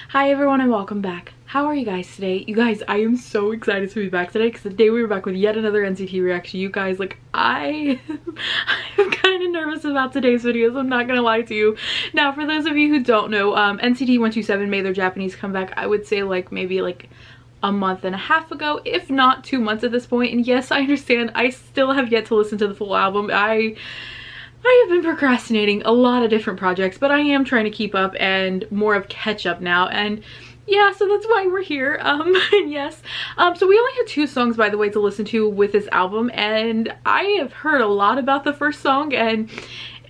Hi everyone and welcome back. How are you guys today? You guys, I am so excited to be back today because the day we were back with yet another NCT reaction, you guys, like I'm kind of nervous about today's videos, I'm not gonna lie to you. Now, for those of you who don't know, NCT 127 made their Japanese comeback, I would say like maybe like a month and a half ago, if not 2 months at this point. And yes, I understand, I still have yet to listen to the full album. I have been procrastinating a lot of different projects, but I am trying to keep up and more of catch up now. And yeah, so that's why we're here. And yes, so we only had 2 songs, by the way, to listen to with this album, and I have heard a lot about the first song and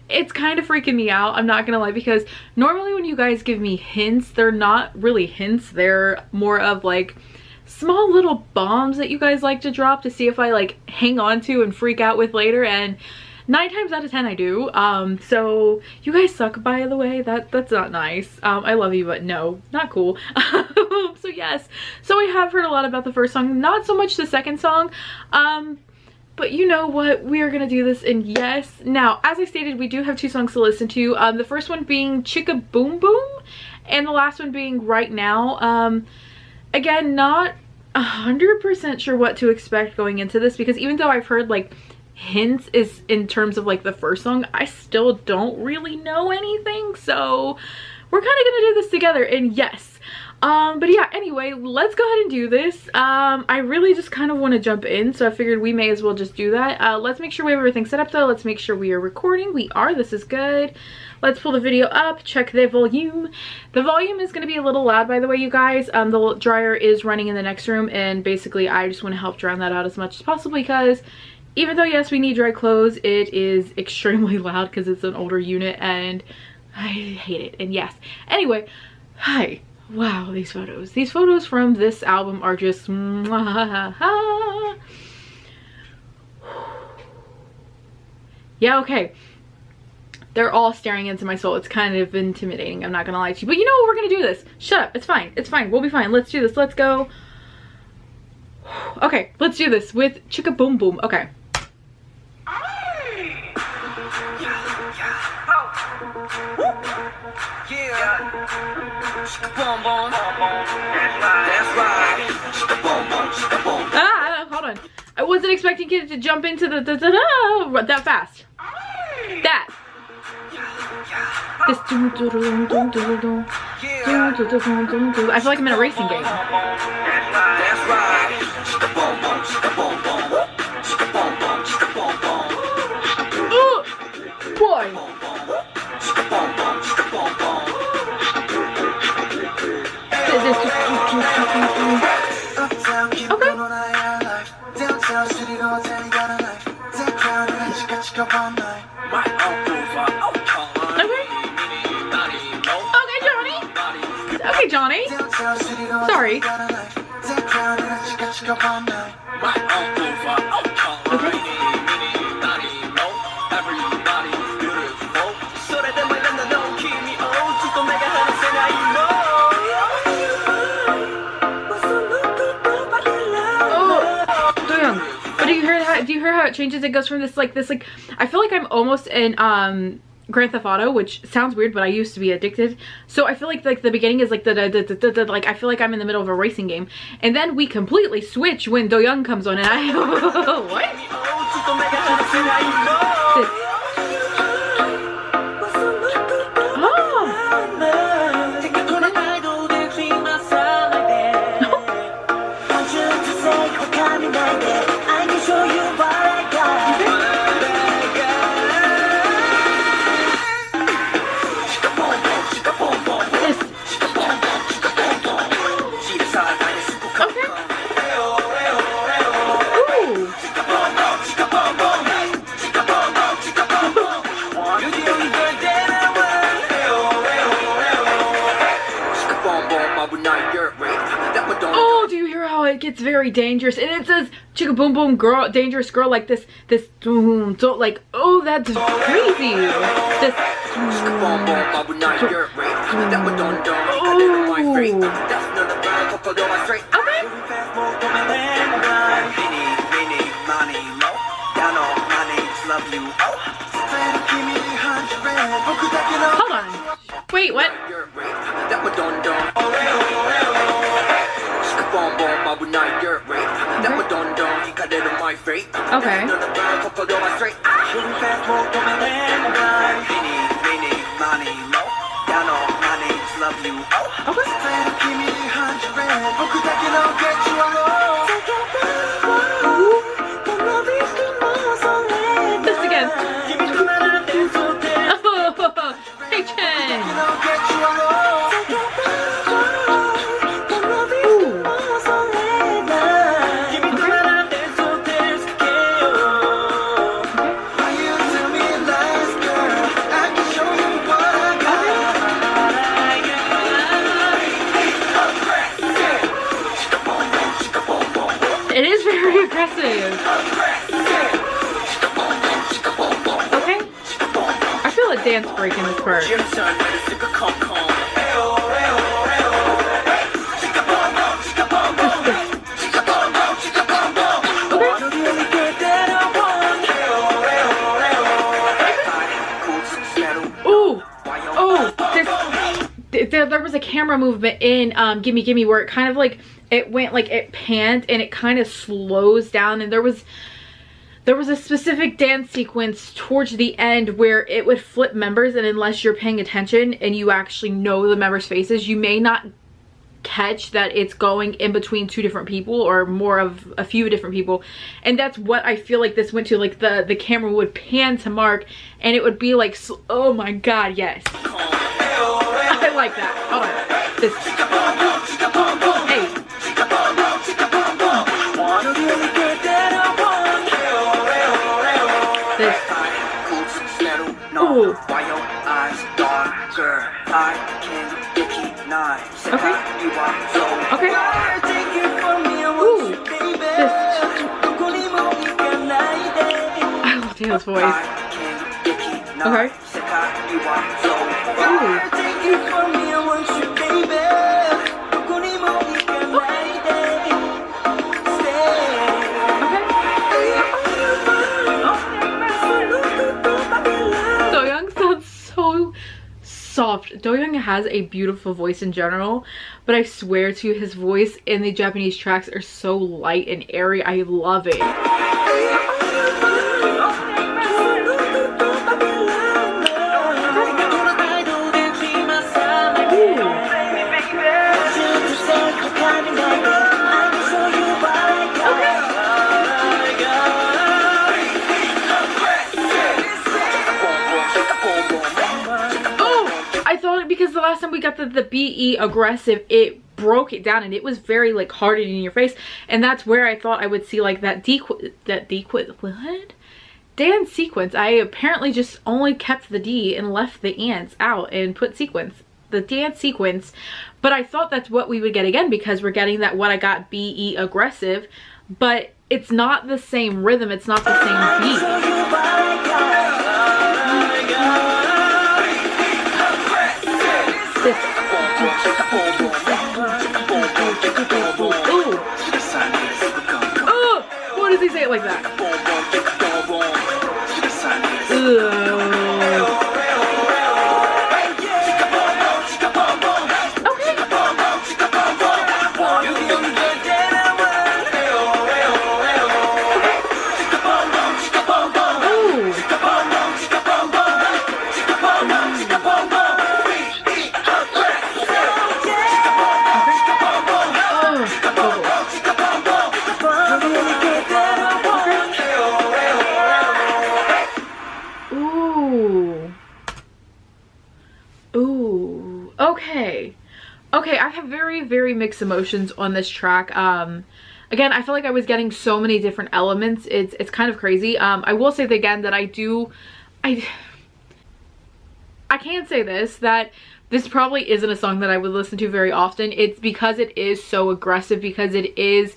it's kind of freaking me out, I'm not gonna lie, because normally when you guys give me hints, they're not really hints, they're more of like small little bombs that you guys like to drop to see if I like hang on to and freak out with later, and 9 times out of 10 I do. So you guys suck, by the way. That's not nice. I love you, but no, not cool. So yes, so I have heard a lot about the first song, not so much the second song, but you know what, we are gonna do this. And yes, now as I stated, we do have 2 songs to listen to, the first one being Chica Boom Boom and the last one being Right Now. Again, not 100% sure what to expect going into this, because even though I've heard like hints is in terms of like the first song, I still don't really know anything, so we're kind of gonna do this together. And yes, but yeah, anyway, let's go ahead and do this. I really just kind of want to jump in, so I figured we may as well just do that. Let's make sure we have everything set up though. Let's make sure we are recording. We are. This is good. Let's pull the video up, check the volume. The volume is going to be a little loud, by the way, you guys. The dryer is running in the next room, and basically I just want to help drown that out as much as possible, because even though yes, we need dry clothes, it is extremely loud because it's an older unit and I hate it. And yes, anyway, hi. Wow, these photos from this album are just yeah, okay, they're all staring into my soul. It's kind of intimidating, I'm not gonna lie to you, but you know what, we're gonna do this. Shut up, it's fine, we'll be fine. Let's do this. Let's go. Okay, let's do this with Chica Boom Boom. Okay. Ah, hold on. I wasn't expecting kids to jump into the that fast. That. This I feel like I'm in a racing game. Boy. Okay, Johnny. Sorry. Okay. Do you hear how it changes? It goes from this like I feel like I'm almost in Grand Theft Auto, which sounds weird, but I used to be addicted. So I feel like the beginning is like like I feel like I'm in the middle of a racing game, and then we completely switch when Do Young comes on, and I what? It gets very dangerous, and it says Chica Boom Boom girl, dangerous girl, like this don't like, oh, that's crazy. This Hold on. Wait, what? Okay. This again. Oh, hey Chen. It is very aggressive. Okay. I feel a dance break in this part. Ooh. Oh, there was a camera movement in Gimme Gimme where it kind of like, it went like, it panned and it kind of slows down, and there was a specific dance sequence towards the end where it would flip members, and unless you're paying attention and you actually know the members' faces, you may not catch that it's going in between two different people or more of a few different people. And that's what I feel like this went to. Like the camera would pan to Mark and it would be like, oh my god, yes. I like that. Hold on. This. Hey. This. Ooh. Okay. Okay. Ooh. This. I love Taylor's voice. Okay. Ooh. Soft. Do-young has a beautiful voice in general, but I swear to you, his voice in the Japanese tracks are so light and airy. I love it. Because the last time we got the BE aggressive, it broke it down and it was very like hard and in your face, and that's where I thought I would see like that dance sequence. I apparently just only kept the D and left the ants out and put the dance sequence, but I thought that's what we would get again, because we're getting that what I got BE aggressive, but it's not the same rhythm, it's not the same beat. This. Ooh. Oh, what does he say it like that? Okay, I have very mixed emotions on this track. Again, I feel like I was getting so many different elements. It's kind of crazy. I will say that again that I can't say this, that this probably isn't a song that I would listen to very often. It's because it is so aggressive, because it is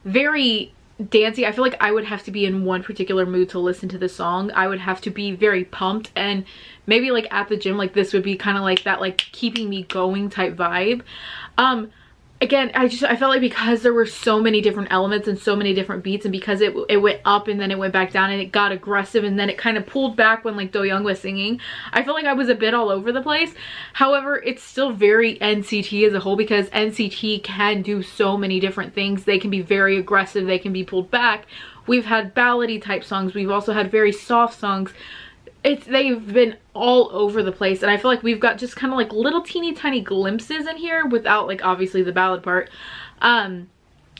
very dancey. I feel like I would have to be in one particular mood to listen to this song. I would have to be very pumped, and maybe like at the gym, like this would be kind of like that, like keeping me going type vibe. Again, I felt like because there were so many different elements and so many different beats, and because it went up and then it went back down and it got aggressive and then it kind of pulled back when like Do-young was singing, I felt like I was a bit all over the place. However, it's still very NCT as a whole, because NCT can do so many different things. They can be very aggressive, they can be pulled back, we've had ballady type songs, we've also had very soft songs. They've been all over the place, and I feel like we've got just kind of like little teeny tiny glimpses in here without like obviously the ballad part.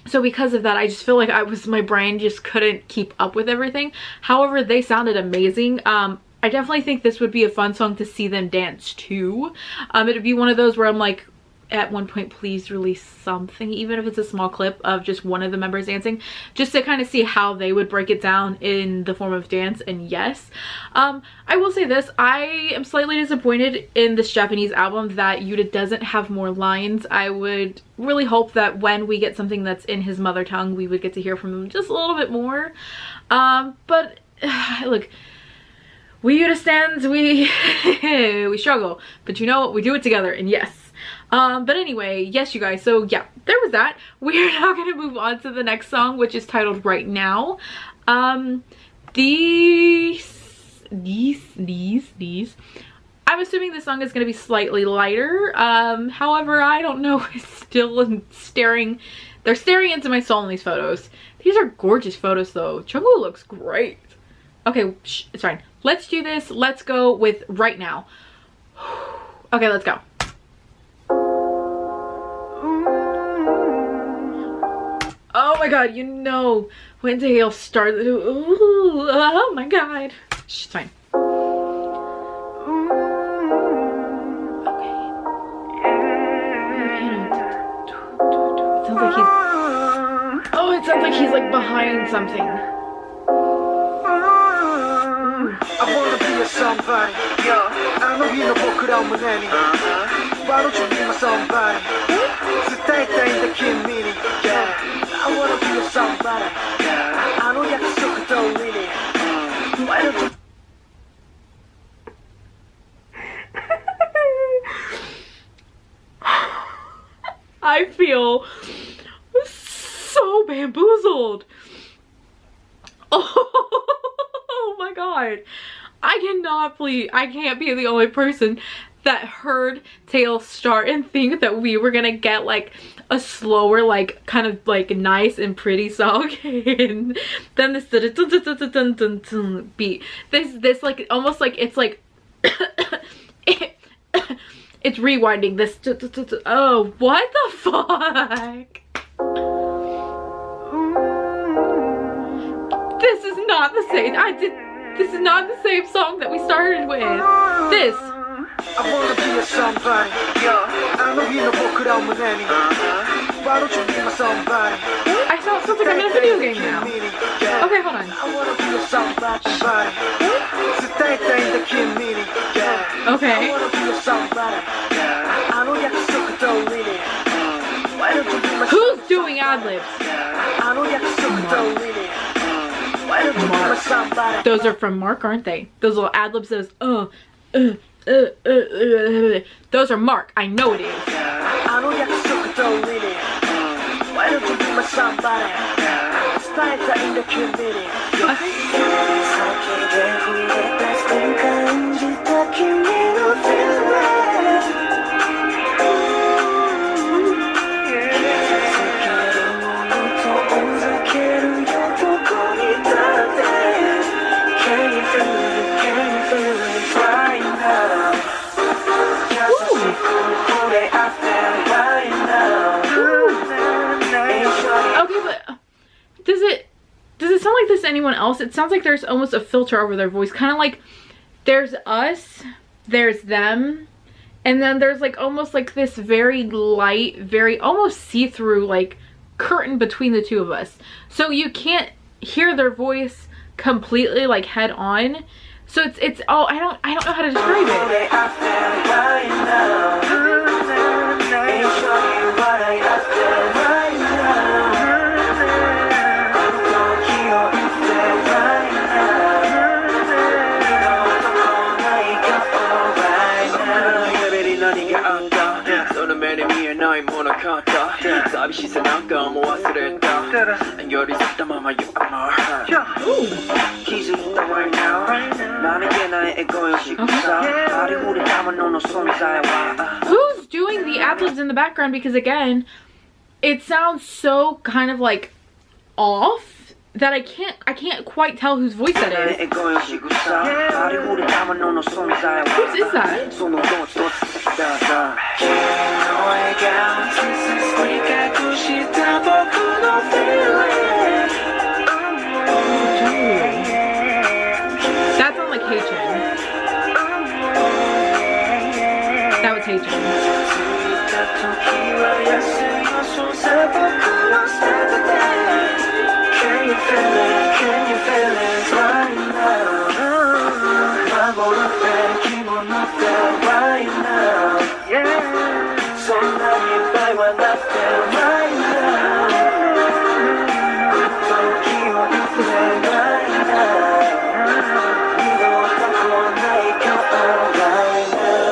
So because of that, I just feel like my brain just couldn't keep up with everything. However, they sounded amazing. I definitely think this would be a fun song to see them dance to. It'd be one of those where I'm like, at one point, please release something, even if it's a small clip of just one of the members dancing, just to kind of see how they would break it down in the form of dance. And yes, I will say this, I am slightly disappointed in this Japanese album that Yuta doesn't have more lines. I would really hope that when we get something that's in his mother tongue, we would get to hear from him just a little bit more. But look, we Yuta stans, we struggle, but you know what, we do it together, and yes. But anyway, yes, you guys, so yeah, there was that. We are now going to move on to the next song, which is titled Right Now. These, I'm assuming this song is going to be slightly lighter. However, I don't know, it's still they're staring into my soul in these photos. These are gorgeous photos though. Jungwoo looks great. Okay, shh, it's fine. Let's do this. Let's go with Right Now. Okay, let's go. Oh my god, you know when Taeil started. Ooh, oh my god. Shh, it's fine. Okay. It sounds like he's. Oh, it sounds like he's like behind something. I wanna be a somebody. I know you know why don't you be my somebody? I wanna be a somebody. I know you're so good. Why don't you? I feel so bamboozled. Oh my god. I can't be the only person that heard Taeil start and think that we were gonna get like a slower, like kind of like nice and pretty song and then this beat. This like almost like it's like it's rewinding this. Oh, what the fuck? This is not the same. This is not the same song that we started with. This. I wanna be a somebody. I know you know why don't you be my somebody? I sound like I'm in a video game now. Okay, hold on. I wanna be a somebody. Okay. I wanna be a somebody. I know you're so good. Why don't you be my Who's doing ad-libs? I know you're so good. Why don't you be my somebody? Those are from Mark, aren't they? Those little ad-libs says, those are Mark. I know it is. I know you're so good. Why don't you be my somebody? Start in the community. Does it sound like this to anyone else? It sounds like there's almost a filter over their voice, kind of like there's us, there's them, and then there's like almost like this very light, very almost see-through like curtain between the two of us, so you can't hear their voice completely like head on. So it's oh, I don't know how to describe it. Who's doing the ad-libs in the background? Because again, it sounds so kind of like off that I can't quite tell whose voice that is. Whose is that? That sounds like Haechan. That was Haechan. Can you feel it right now? Yeah. So now you buy what I feel right now. Don't keep what you feel right now. You don't have to make it right now.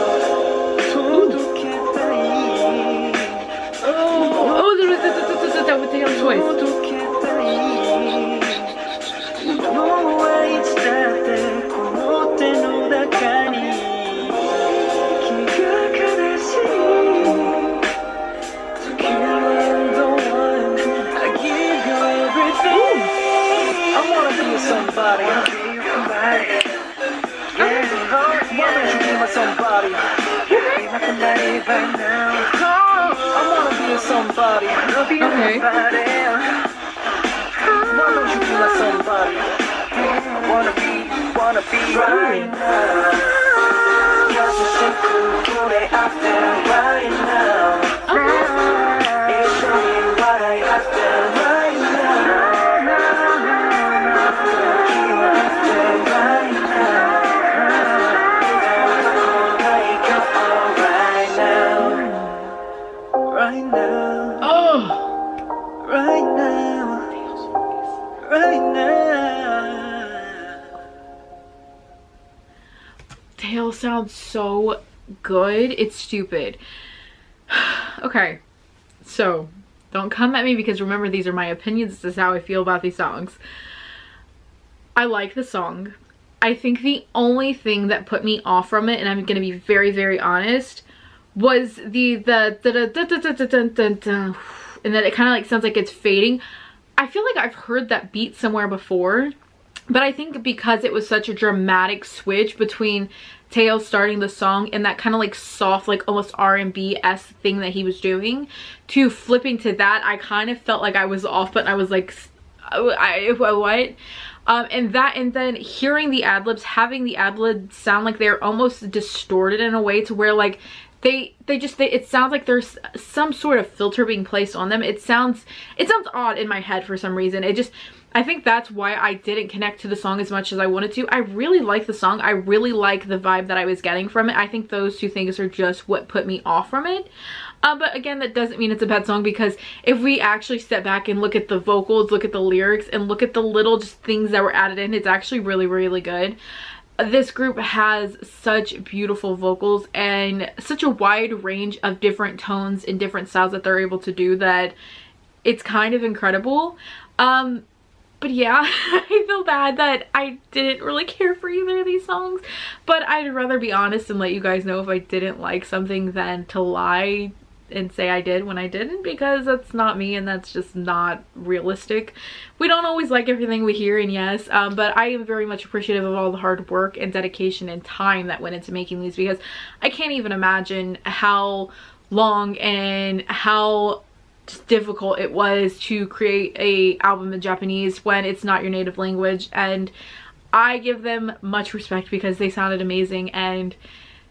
Oh, that was Taylor's voice. Somebody, why don't you be my somebody? Be my somebody right now. I wanna be a somebody. Okay. Why don't you be my somebody? Wanna be right now. You're so cool, put it out there right now. It's showing what I have there right now. Tail sounds so good. It's stupid. Okay, so don't come at me because remember, these are my opinions. This is how I feel about these songs. I like the song. I think the only thing that put me off from it, and I'm gonna be very, very honest, was the and then it kind of like sounds like it's fading. I feel like I've heard that beat somewhere before, but I think because it was such a dramatic switch between Tail starting the song and that kind of like soft, like almost R&B-esque thing that he was doing, to flipping to that, I kind of felt like I was off, but I was like, what? And then hearing the ad-libs, having the ad-libs sound like they're almost distorted in a way to where like it sounds like there's some sort of filter being placed on them. It sounds odd in my head for some reason. I think that's why I didn't connect to the song as much as I wanted to. I really like the song. I really like the vibe that I was getting from it. I think those two things are just what put me off from it. But again, that doesn't mean it's a bad song, because if we actually step back and look at the vocals, look at the lyrics, and look at the little just things that were added in, it's actually really, really good. This group has such beautiful vocals and such a wide range of different tones and different styles that they're able to do that it's kind of incredible. But yeah, I feel bad that I didn't really care for either of these songs, but I'd rather be honest and let you guys know if I didn't like something than to lie and say I did when I didn't, because that's not me and that's just not realistic. We don't always like everything we hear, and yes, but I am very much appreciative of all the hard work and dedication and time that went into making these, because I can't even imagine how long and how difficult it was to create a album in Japanese when it's not your native language. And I give them much respect because they sounded amazing and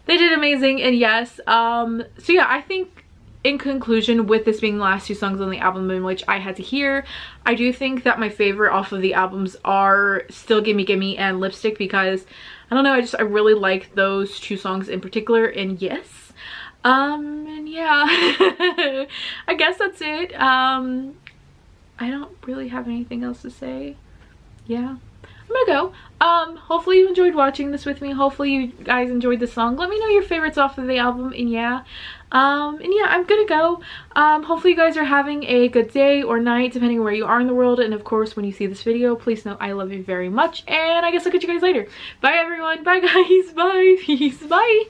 they did amazing. And yes, so yeah, I think in conclusion, with this being the last two songs on the album in which I had to hear, I do think that my favorite off of the albums are still Gimme Gimme and Lipstick, because I don't know, I really like those two songs in particular. And yes, and yeah, I guess that's it. I don't really have anything else to say. Yeah, I'm gonna go. Hopefully you enjoyed watching this with me. Hopefully you guys enjoyed the song. Let me know your favorites off of the album, and yeah, I'm gonna go. Hopefully you guys are having a good day or night, depending on where you are in the world. And of course, when you see this video, please know I love you very much, and I guess I'll catch you guys later. Bye everyone. Bye guys. Bye. Peace. Bye.